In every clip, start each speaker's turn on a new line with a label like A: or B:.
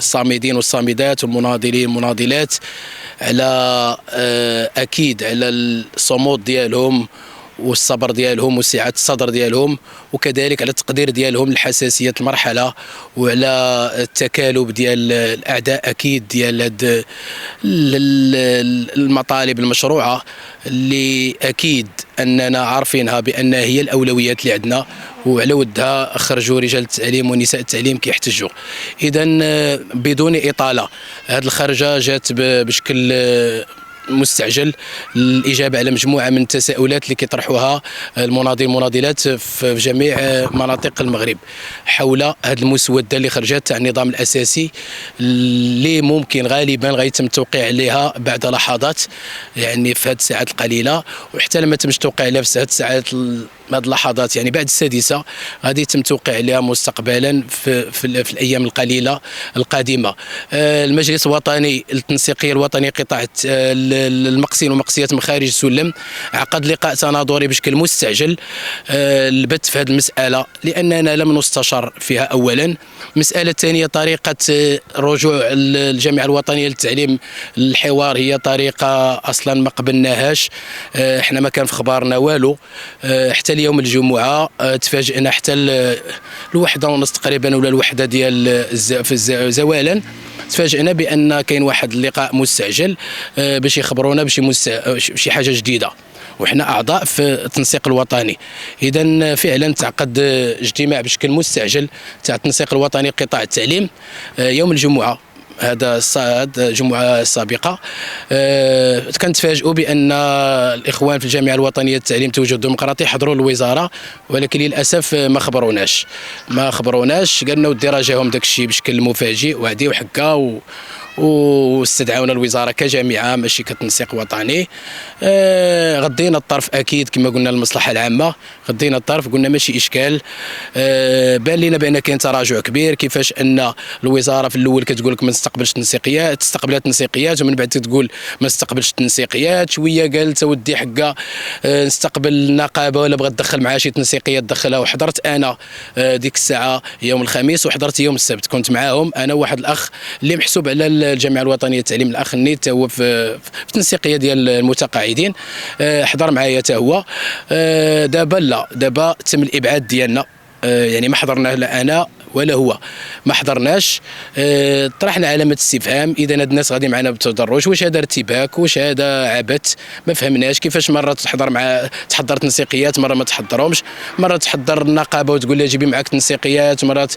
A: الصامدين والصامدات والمناضلين والمناضلات على اكيد على الصمود ديالهم والصبر ديالهم وسعة الصدر ديالهم، وكذلك على التقدير ديالهم لحساسية المرحلة وعلى التكالب ديال الأعداء أكيد ديال هاد المطالب المشروعة اللي أكيد أننا عارفينها بأنها هي الأولويات اللي عندنا، وعلى ودها خرجوا رجال التعليم ونساء التعليم كيحتجوا. إذا بدون إطالة، هذه الخرجة جات بشكل مستعجل الإجابة على مجموعة من التساؤلات اللي كيطرحوها المناضلين والمناضلات في جميع مناطق المغرب حول هذه المسودة اللي خرجت تاع النظام الأساسي، اللي ممكن غالبا غيتم التوقيع عليها بعد لحظات، يعني في هذه الساعات القليلة، وحتى لما تمش توقيع عليها في هذه الساعات هذه اللحظات يعني بعد السادسة غادي يتم التوقيع عليها مستقبلا في الأيام القليلة القادمة. المجلس الوطني للتنسيقية الوطني قطاع المقسين ومقسيات مخارج السلم عقد لقاء تناظري بشكل مستعجل البت في هذه المسألة، لأننا لم نستشر فيها أولا. المسألة الثانية طريقة رجوع الجامعة الوطنية للتعليم للحوار هي طريقة أصلا ما قبلناهاش، احنا ما كان في خبارنا والو حتى اليوم الجمعة. تفاجئنا حتى الوحدة ونص تقريبا ولا الوحدة ديال في زوالا، تفاجئنا بأن كاين واحد اللقاء مستعجل باش يخبرونا بشي حاجة جديدة، وحنا أعضاء في التنسيق الوطني. إذا فعلا تعقد اجتماع بشكل مستعجل تاع التنسيق الوطني قطاع التعليم يوم الجمعة، هذا الجمعة السابقة. كنتفاجئوا بأن الإخوان في الجامعة الوطنية للتعليم التوجه الديمقراطي حضروا الوزارة، ولكن للأسف ما خبروناش، قالنا ودي راجعهم داك الشيء بشكل مفاجئ وعدي وحكا واستدعونا الوزاره كجامعه ماشي كتنسيق وطني. غدينا الطرف اكيد كما قلنا المصلحه العامه، غدينا الطرف قلنا ماشي اشكال. بان لنا بان كاين تراجع كبير، كيفاش ان الوزاره في الاول كتقول لك ما نستقبلش تنسيقيات، استقبلت تنسيقيات ومن بعد تقول ما نستقبلش تنسيقيات، شويه قالت ودي حقا نستقبل النقابه ولا بغات تدخل معها شي تنسيقيه تدخلها. وحضرت انا ديك الساعه يوم الخميس وحضرت يوم السبت، كنت معاهم انا واحد الاخ اللي محسوب على الجامعه الوطنيه للتعليم، الاخ النيت هو في التنسيقيه ديال المتقاعدين، حضر معايا حتى هو. دابا لا، دابا تم الابعاد ديالنا، يعني ما حضرناه لا انا ولا هو، ما حضرناش. طرحنا علامه استفهام، اذا هاد الناس غادي معنا بالتدرج، واش هذا ارتباك، واش هذا عبث، ما فهمناش. كيفاش مره تحضر تنسيقيات، مره ما تحضرهمش، مره تحضر النقابه وتقول لها جيبي معك تنسيقيات، مرات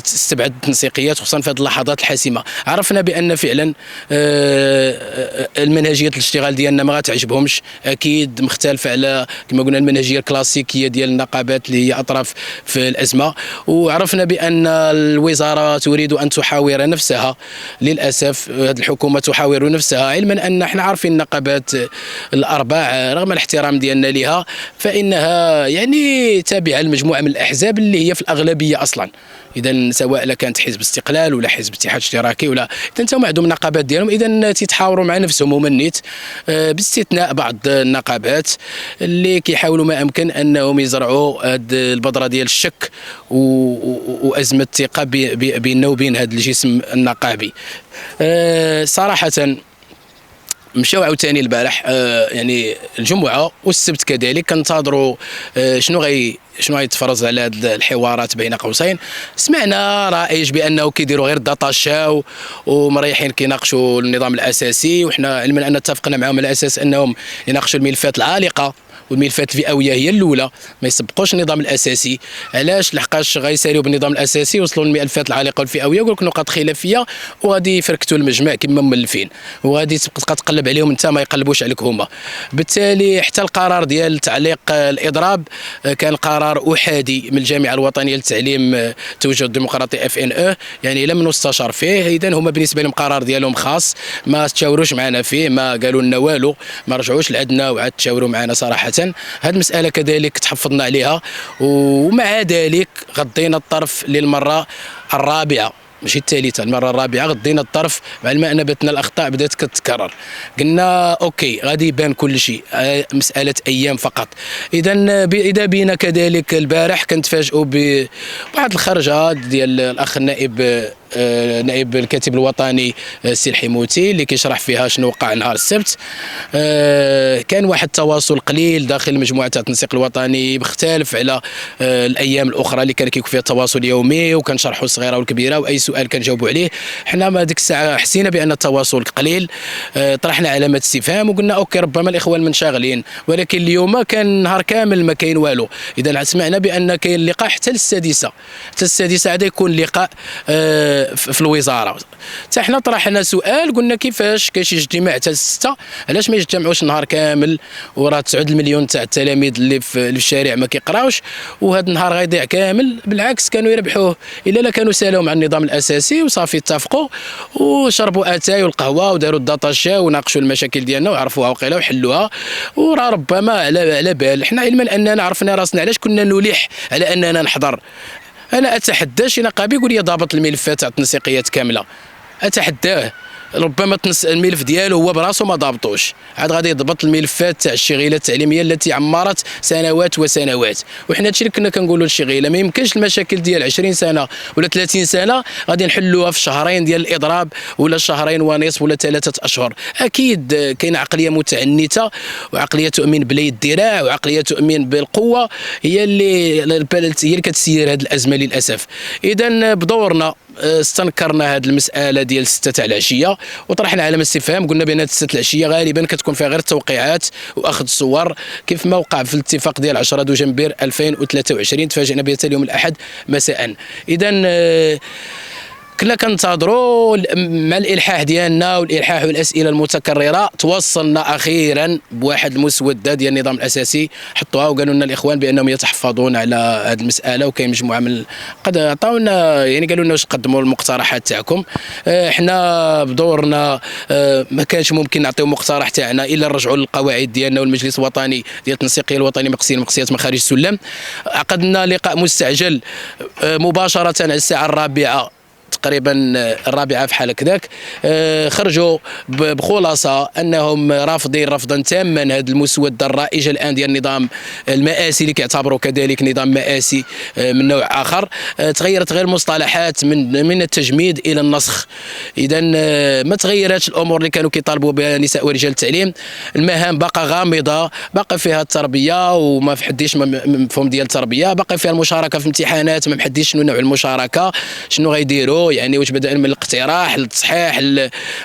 A: تستبعد التنسيقيات، خصوصا في هذه اللحظات الحاسمه. عرفنا بان فعلا المنهجيه الاشتغال ديالنا ما غتعجبهمش، اكيد مختلفه على كما قلنا المنهجيه الكلاسيكيه ديال النقابات اللي هي اطراف في الازمه. وعرفنا بأن الوزارة تريد أن تحاور نفسها، للأسف هذه الحكومة تحاور نفسها، علما أن احنا عارفين النقابات الأربع رغم الاحترام ديالنا لها فإنها يعني تابعة لمجموعة من الأحزاب اللي هي في الأغلبية أصلا. إذا سواء كانت حزب استقلال ولا حزب اتحاد اشتراكي ولا إذا هم عندهم النقابات ديالهم، إذا تيتحاوروا مع نفسهم ومنيت، باستثناء بعض النقابات اللي كيحاولوا ما أمكن أنهم يزرعوا هذه البذرة ديال الشك وأزمة الثقة بيننا وبين هذا الجسم النقابي. صراحة مشاو عاوتاني البارح يعني الجمعة والسبت كذلك كنتظروا شنو غيتفرز على هذه الحوارات بين قوسين. سمعنا رائج بانه كيديروا غير داطاشا ومريحين كيناقشوا النظام الاساسي، وحنا علما ان اتفقنا معهم على اساس انهم يناقشوا الملفات العالقه والملفات الفئويه هي الاولى، ما يسبقوش النظام الاساسي. علاش؟ لحقاش غيساليو بالنظام الاساسي وصلوا للملفات العالقه والفئويه ويقول لك نقاط خلافيه وغادي يفركتوا المجمع كما مولفين، وغادي تبقى تقلب عليهم انت ما يقلبوش عليك هما. بالتالي حتى القرار ديال تعليق الاضراب كان قرار احادي من الجامعه الوطنيه للتعليم التوجه الديمقراطي FNE، يعني لم نستشر فيه. اذا هما بالنسبه لهم قرار ديالهم خاص، ما تشاوروش معنا فيه، ما قالوا لنا والو، ما رجعوش لعندنا وعاد تشاوروا معنا. صراحه هذه المسألة كذلك تحفظنا عليها، ومع ذلك غضينا الطرف للمرة الرابعة ماشي الثالثة، المرة الرابعة غضينا الطرف مع أن باتنا الأخطاء بدات كتكرر. قلنا أوكي غادي يبان كل شيء، مسألة أيام فقط. إذا بينا كذلك البارح كنتفاجئوا بواحد الخرجة ديال الأخ النائب نائب الكاتب الوطني السي الحموتي اللي كيشرح فيها شنو وقع نهار السبت. كان واحد التواصل قليل داخل مجموعه التنسيق الوطني مختلف على الايام الاخرى اللي كان كيكون فيها التواصل يومي وكنشرحوا الصغيره والكبيره واي سؤال كنجاوبوا عليه. حنا ما ديك الساعه حسينا بان التواصل قليل، طرحنا علامات استفهام وقلنا اوكي ربما الاخوان منشغلين، ولكن اليوم كان نهار كامل ما كاين والو. اذا سمعنا بان كاين لقاء حتى للسادسه، عاد يكون لقاء في الوزاره. حتى حنا طرحنا سؤال قلنا كيفاش كاين شي اجتماع حتى السته، علاش ما يجتمعوش نهار كامل وراه 9 المليون تاع التلاميذ اللي في الشارع ما كيقراوش وهذا النهار غيضيع كامل. بالعكس كانوا يربحوه الا كانوا سالوا مع النظام الاساسي وصافي اتفقوا وشربوا اتاي والقهوه وداروا الداتا شا وناقشوا المشاكل ديالنا وعرفوها وقيله وحلوها، وراه ربما على بال. حنا علما اننا عرفنا راسنا علاش كنا نلح على اننا نحضر. انا اتحدى شي نقابي يقول لي ضابط الملفات تاع التنسيقيات كامله، اتحداه. ربما الملف ديالو هو براسو ما ضابطوش، عاد غادي يضبط الملفات تاع الشغيله التعليميه التي عمرت سنوات وسنوات. وحنا هادشي اللي كنا كنقولوا للشغيله، ما يمكنش المشاكل ديال 20 سنه ولا 30 سنه غادي نحلوها في شهرين ديال الاضراب ولا شهرين ونصف ولا 3 اشهر. اكيد كاينه عقليه متعنته وعقليه تؤمن بلي الذراع وعقليه تؤمن بالقوه هي اللي كتسير هذه الازمه للاسف. اذا بدورنا استنكرنا هذه المساله ديال 6 تاع العشيه وطرحنا علامه استفهام. قلنا بان 6 العشيه غالبا كتكون فيها غير التوقيعات واخذ الصور كيف ما وقع في الاتفاق ديال 10 دجنبر 2023 تفاجئنا بها اليوم الاحد مساء. اذا كنا كنتظروا مع الالحاح ديالنا والالحاح والاسئله المتكرره، توصلنا اخيرا بواحد المسوده ديال النظام الاساسي حطوها وقالوا لنا الاخوان بانهم يتحفظون على هذه المساله، وكاين مجموعه من قد عطاونا يعني قالوا لنا واش قدموا المقترحات تاعكم. احنا بدورنا ما كانش ممكن نعطيو مقترح تاعنا الا نرجعوا للقواعد ديالنا والمجلس الوطني ديال التنسيقيه الوطني مقصيات مخارج السلم. عقدنا لقاء مستعجل مباشره على الساعه 4 تقريبا 4 في حال كذاك. خرجوا بخلاصه انهم رافضين رفضا تاما هذه المسوده الرائجه الان ديال النظام المآسي اللي كيعتبروا كذلك نظام مآسي من نوع اخر. تغيرت غير المصطلحات من التجميد الى النسخ. اذا ما تغيراتش الامور اللي كانوا كيطالبوا بها نساء ورجال التعليم. المهام باقا غامضه، باقي فيها التربيه وما حديش مفهوم ديال التربيه، باقي فيها المشاركه في الامتحانات ما محديش شنو نوع المشاركه، شنو غيديروا يعني واش بدأ من الاقتراح للتصحيح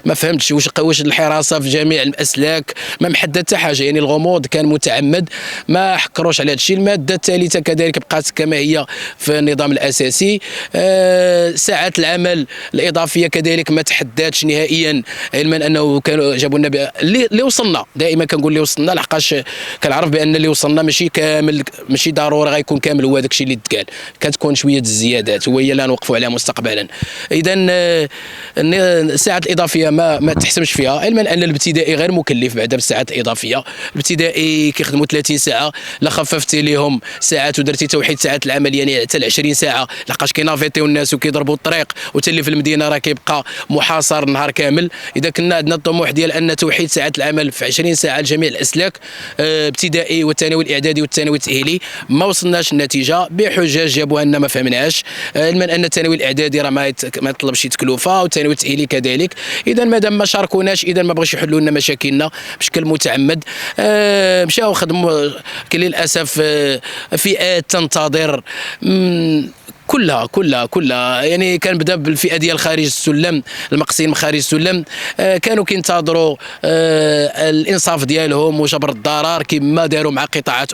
A: ما فهمتش واش الحراسه في جميع الاسلاك ما محدد حتى حاجه. يعني الغموض كان متعمد، ما حكروش على هذا الشيء. الماده الثالثه كذلك بقات كما هي في النظام الاساسي. ساعات العمل الاضافيه كذلك ما تحددتش نهائيا، علما انه كانوا جابوا لنا اللي وصلنا. دائما كنقول اللي وصلنا لحقاش كنعرف بان اللي وصلنا ماشي كامل، ماشي ضروري غيكون كامل هو داك الشيء اللي تقال، كتكون شويه الزيادات وهي اللي نوقفوا عليها مستقبلا. اذا الساعات الاضافيه ما تحسمش فيها، علما ان الابتدائي غير مكلف بعدا بالساعات الاضافيه. الابتدائي كيخدموا 30 ساعه، لا خففتي لهم ساعات ودرتي توحيد ساعات العمل يعني حتى 20 ساعه، لحقاش كينافيتيو الناس وكيضربوا الطريق، وحتى اللي في المدينه راه كيبقى محاصر النهار كامل. اذا كنا عندنا الطموح ديال ان توحيد ساعات العمل في 20 ساعه لجميع الاسلاك، ابتدائي والثانوي الاعدادي والثانوي التاهيلي، ما وصلناش النتيجه بحجج جابوها لنا ما فهمناش، علما ان الثانوي الاعدادي راه ما يطلبش تكلفه والثانوي التاهيلي كذلك. اذا مادام ما شاركوناش اذا ما بغاوش يحلوا لنا مشاكلنا بشكل متعمد. مشاو خدموا للاسف فئات تنتظر كلها يعني كان بدا بالفئه ديال خارج السلم، المقصين من خارج السلم، كانوا كينتظروا الانصاف ديالهم وجبر الضرر كما داروا مع قطاعات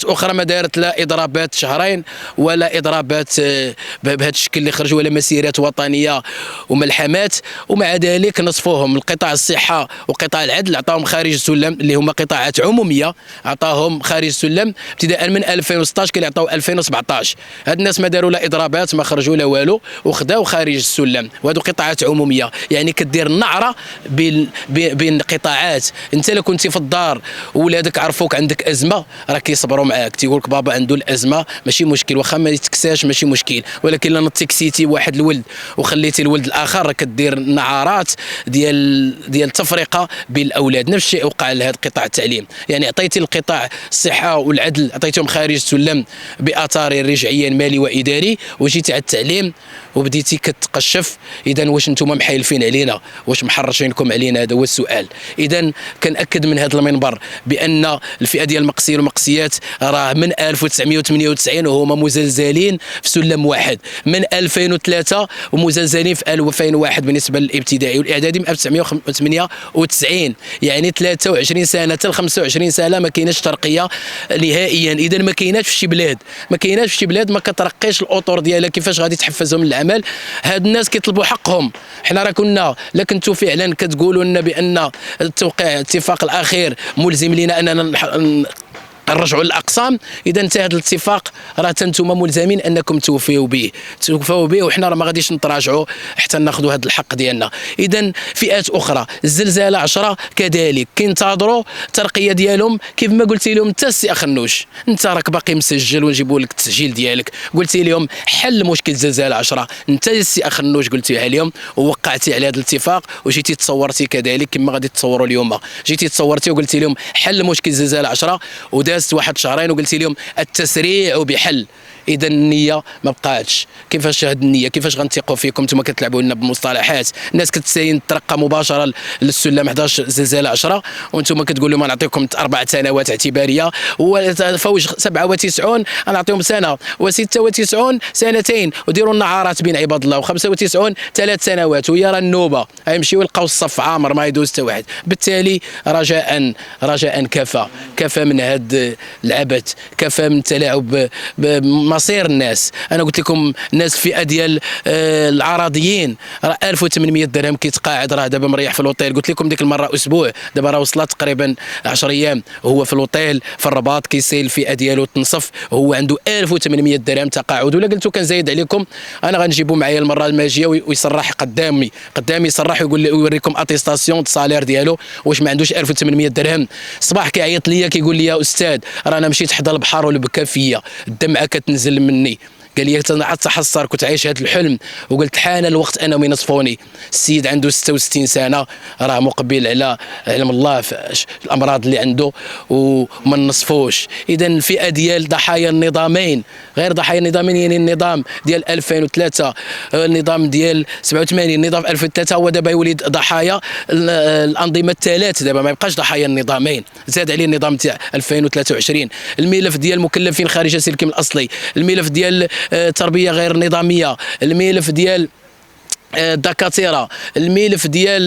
A: اخرى ما دارت لا اضرابات شهرين ولا اضرابات بهذا الشكل اللي خرجوا ولا مسيرات وطنيه وملحمات. ومع ذلك نصفوهم القطاع الصحه وقطاع العدل عطاهم خارج السلم اللي هما قطاعات عموميه، عطاهم خارج السلم ابتداء من 2016 كيعطيو 2017. هاد الناس ما داروا لا اضرابات ما خرجوا لا والو وخداو خارج السلم، وهذو قطاعات عموميه. يعني كدير النعره بين القطاعات. انت الا كنتي في الدار وولادك عرفوك عندك ازمه راه كيصبروا معاك، تيقول لك بابا عنده الازمه ماشي مشكل، واخا ما يتكساش ماشي مشكل. ولكن لما تكسيتي واحد الولد وخليتي الولد الاخر راه كدير نعارات ديال التفرقه بين الاولاد. نفس الشيء وقع لهذا قطاع التعليم. يعني عطيتي القطاع الصحه والعدل عطيتهم خارج السلم باثار رجعيا مالي الاداري وجيتي على التعليم وبديتي كتقشف، اذا واش نتوما محايلفين علينا؟ واش محرشينكم علينا؟ هذا هو السؤال. اذا كنأكد من هذا المنبر بان الفئه ديال المقصيين والمقصيات راه من 1998 وهما مزلزلين في سلم واحد، من 2003 ومزلزلين في 2001 بالنسبه للابتدائي، والاعدادي من 1998، يعني 23 سنه حتى 25 سنه ما كايناش ترقيه نهائيا. اذا ما كايناش في شي بلاد، ما كترقيش الاطر ديالها، كيفاش غادي تحفزهم للعمل؟ هاد الناس كيطلبوا حقهم. حنا راه كنا لا كنتوا فعلا كتقولوا لنا بان التوقيع الاتفاق الاخير ملزم لنا اننا نرجعوا للاقسام، اذا انتهى هذا الاتفاق راه انتم ملزمين انكم توفيوا به، وحنا راه ما غاديش نتراجعوا حتى ناخذوا هذا الحق ديالنا. اذا فئات اخرى الزلزال 10 كذلك كينتظروا الترقيه ديالهم، كيف ما قلتي لهم انت السي اخنوش، انت راك باقي مسجل ونجيبوا لك التسجيل ديالك، قلتي لهم حل مشكل زلزال 10، انت السي اخنوش قلتيها لهم ووقعتي على هذا الاتفاق، وجيتي تصورتي كذلك كما غادي تصوروا اليوم، جيتي تصورتي وقلتي لهم حل مشكل زلزال 10 ودازت واحد شهرين وقلتي لهم التسريع بحل. اذا النيه ما بقاتش. كيفاش هاد النيه؟ كيفاش غنثيقوا فيكم؟ نتوما كتلعبوا لنا بمصطلحات، الناس كتساين ترقى مباشره للسلم 11 زلزال 10 وانتم كتقولوا لهم نعطيكم 4 سنوات اعتباريه، وفوج 97 غنعطيهم سنه، و96 سنتين، وديروا لنا عارات بين عباد الله، و95 3 سنوات، ويا راه النوبه غيمشيو يلقاو الصف عامر ما يدوز حتى واحد. بالتالي رجاء كفى من هاد العبث، كفى من التلاعب بمصير الناس. انا قلت لكم الناس فئه ديال العراضيين راه 1800 درهم كيتقاعد، راه دابا مريح في الاوتيل، قلت لكم ديك المره اسبوع، دابا راه وصلت تقريبا 10 ايام هو في الاوتيل في الرباط كيسيل الفئه ديالو تنصف، هو عنده 1800 درهم تقاعد. ولا قلتو كنزايد عليكم انا غنجيبو معايا المره الماجيه ويصرح قدامي يصرح ويقول لي ويوريكم اتيستاسيون الصالير ديالو واش ما عندوش 1800 درهم. الصباح كيعيط ليا كيقول لي يا استاذ رانا مشيت حدا البحر والبكا فيا، الدمعه كتنزل مني، قال لي عاد تحصر كنت عايش هذا الحلم، وقلت حان الوقت انهم ينصفوني. السيد عنده 66 سنه راه مقبل على علم الله في الامراض اللي عنده وما نصفوش. اذا الفئه ديال ضحايا النظامين، غير ضحايا النظامين، يعني النظام ديال 2003 النظام ديال 87 النظام 2003 هو دابا يولد ضحايا الانظمه الثلاث، دابا ما يبقاش ضحايا النظامين، زاد عليه النظام تاع 2023. الملف ديال المكلفين خارج سلكهم الاصلي، الملف ديال تربيه غير نظاميه، الملف ديال الدكاتره، الملف ديال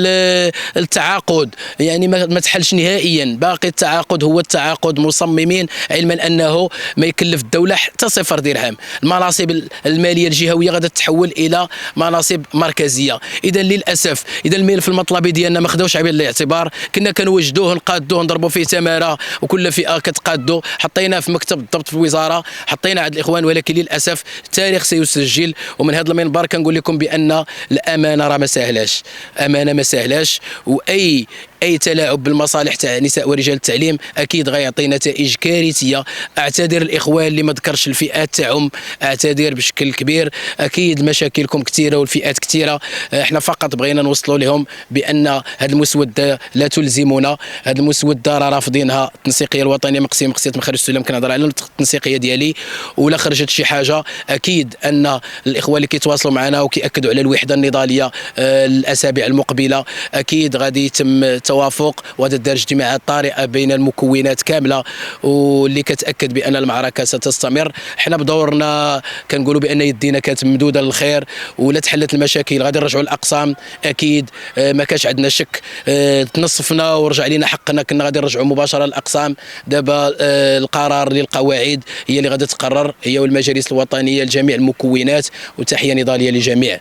A: التعاقد، يعني ما تحلش نهائيا. باقي التعاقد هو التعاقد، مصممين علما انه ما يكلف الدوله حتى 0 درهم. المناصب الماليه الجهويه غادا تتحول الى مناصب مركزيه. اذا للاسف اذا الملف المطلبي ديالنا ما خداوش بعين الاعتبار، كنا كنوجدوه نقادوه نضربوا فيه تماره وكل فئه كتقادو، حطيناه في مكتب الضبط في الوزاره، حطينا عند الاخوان، ولكن للاسف التاريخ سيسجل. ومن هذا المنبر كنقول لكم بان الامانه راه ما سهلاش، واي تلاعب بالمصالح تاع نساء ورجال التعليم اكيد غيعطي نتائج كارثيه. اعتذر الاخوان اللي ما ذكرش الفئات تاعهم، اعتذر بشكل كبير، اكيد مشاكلكم كثيره والفئات كثيره، احنا فقط بغينا نوصلوا لهم بان هذه المسوده لا تلزمنا، هذه المسوده راه رافضينها. التنسيقيه الوطنيه مقسيه من خارج السلم كنهضر على التنسيقيه ديالي، ولا خرجت شي حاجه اكيد ان الاخوان اللي كيتواصلوا معنا وكياكدوا على الوحده النضاليه الاسابيع المقبله اكيد غادي يتم توافق، وهذا دار اجتماعات طارئه بين المكونات كامله واللي كتاكد بان المعركه ستستمر. حنا بدورنا كنقولوا بان يدينا كانت ممدوده للخير، ولا تحلت المشاكل غادي نرجعوا للاقسام اكيد، ما كانش عندنا شك. تنصفنا ورجع لنا حقنا، كنا غادي نرجعوا مباشره للاقسام. دابا القرار للقواعد هي اللي غادي تقرر، هي والمجالس الوطنيه لجميع المكونات، وتحيه نضاليه للجميع.